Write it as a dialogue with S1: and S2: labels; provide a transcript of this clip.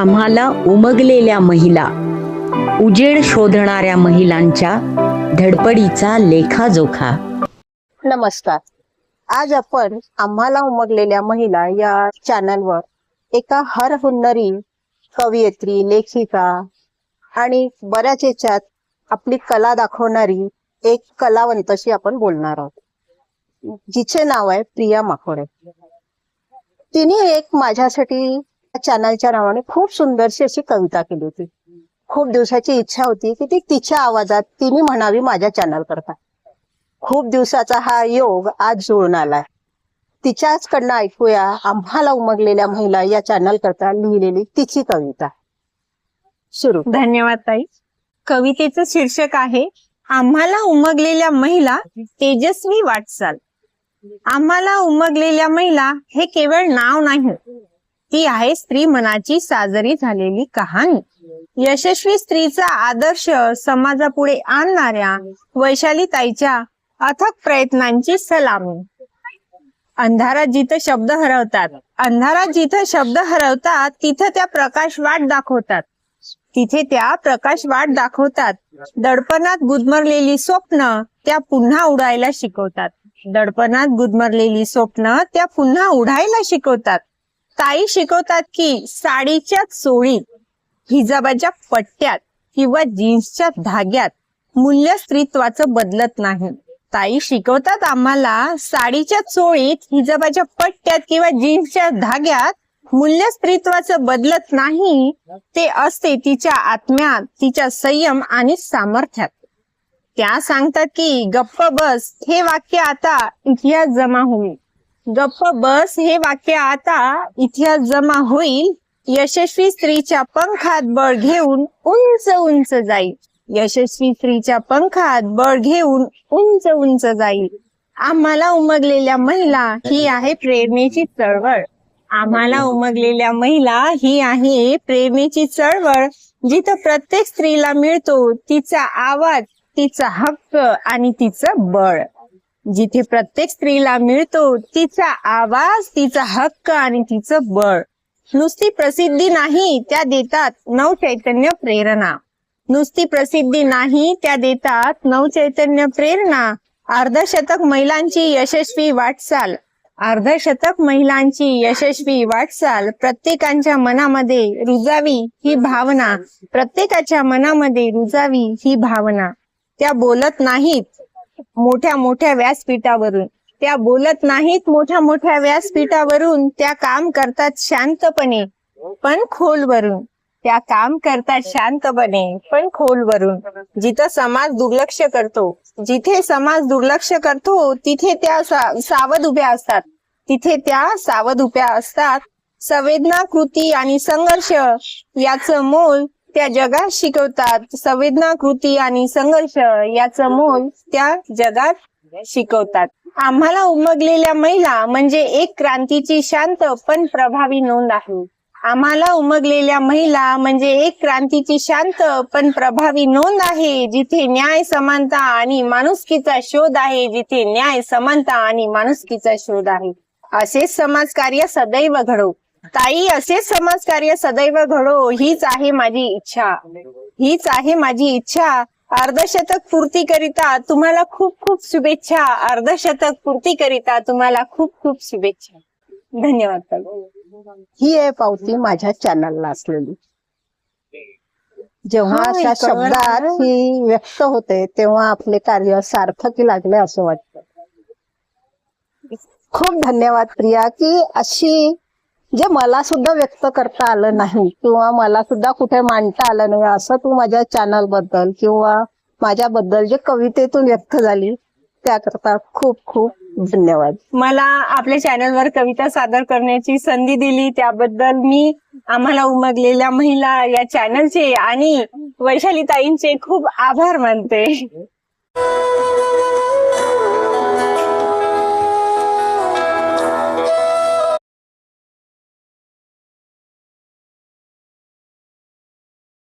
S1: आम्हाला उमगलेल्या महिला, उजेड शोधणाऱ्या महिलांच्या धडपडीचा लेखाजोखा.
S2: नमस्कार. आज आपण आम्हाला उमगलेल्या महिला या चॅनलवर एका हरहुन्नरी कवयित्री, लेखिका आणि बऱ्याच याच्यात आपली कला दाखवणारी एक कलावंतशी आपण बोलणार आहोत, जिचे नाव आहे प्रिया माकोडे. तिने एक माझ्यासाठी चॅनलच्या नावाने खूप सुंदरशी अशी कविता केली होती. खूप दिवसाची इच्छा होती की ती तिच्या आवाजात तिने म्हणावी माझ्या चॅनल करता. खूप दिवसाचा हा योग आज जुळून आलाय. तिच्याच कडनं ऐकूया आम्हाला उमगलेल्या महिला या चॅनल करता लिहिलेली तिची कविता. सुरू.
S3: धन्यवाद ताई. कवितेचं शीर्षक आहे आम्हाला उमगलेल्या महिला, तेजस्वी वाटचाल. आम्हाला उमगलेल्या महिला हे केवळ नाव नाही, ती आहे स्त्री मनाची साजरी झालेली कहाणी. यशस्वी स्त्रीचा आदर्श समाजापुढे आणणाऱ्या वैशाली ताईच्या अथक प्रयत्नांची सलामी. अंधारात जिथं शब्द हरवतात, तिथं त्या प्रकाश वाट दाखवतात. दडपणात गुदमरलेली स्वप्न त्या पुन्हा उडायला शिकवतात. ताई शिकवतात की साडीच्या चोळीत, हिजाबाच्या पट्ट्यात किंवा जीन्सच्या धाग्यात मूल्य स्त्रीत्वाचं बदलत नाही. ताई शिकवतात आम्हाला साडीच्या चोळीत, हिजाबाच्या पट्ट्यात किंवा जीन्सच्या धाग्यात मूल्य स्त्रीत्वाचं बदलत नाही. ते असते तिच्या आत्म्यात, तिच्या संयम आणि सामर्थ्यात. त्या सांगतात की गप्प बस हे वाक्य आता इतिहास जमा होईल. यशस्वी स्त्रीच्या पंखात बळ घेऊन उंच उंच जाईल. आम्हाला उमगलेल्या महिला ही आहे प्रेरणेची चळवळ. जिथं प्रत्येक स्त्रीला मिळतो तिचा आवाज, तिचा हक्क आणि तिचं बळ. नुसती प्रसिद्धी नाही, त्या देतात नवचैतन्य प्रेरणा. अर्धशतक महिलांची यशस्वी वाटचाल प्रत्येकाच्या मनामध्ये रुजावी ही भावना. त्या बोलत नाहीत मोठ्या मोठ्या व्यासपीठावरून, त्या काम करतात शांतपणे पण खोलवरून. जिथे समाज दुर्लक्ष करतो तिथे त्या सावध उभ्या असतात. संवेदना, कृती आणि संघर्ष याचं मोल त्या जगात शिकवतात. आम्हाला उमगलेल्या महिला म्हणजे एक क्रांतीची शांत पण प्रभावी नोंद आहे. जिथे न्याय, समानता आणि माणुसकीचा शोध आहे. असेच समाजकार्य सदैव घडो. हीच आहे माझी इच्छा. अर्धशतक पूर्तीकरिता तुम्हाला खूप खूप शुभेच्छा. धन्यवाद.
S2: ही आहे पावती माझ्या चॅनलला असलेली. जेव्हा अशा शब्दात ही व्यक्त होते तेव्हा आपले कार्य सार्थकी लागले असं वाटतं. खूप धन्यवाद प्रिया, की अशी जे मला सुद्धा व्यक्त करता आलं नाही किंवा मला सुद्धा कुठे मांडता आलं नाही असं तू माझ्या चॅनल बद्दल किंवा माझ्याबद्दल जे कवितेतून व्यक्त झाली त्याकरता खूप खूप धन्यवाद.
S3: मला आपल्या चॅनलवर कविता सादर करण्याची संधी दिली त्याबद्दल मी आम्हाला उमगलेल्या महिला या चॅनलचे आणि वैशाली ताईंचे खूप आभार मानते.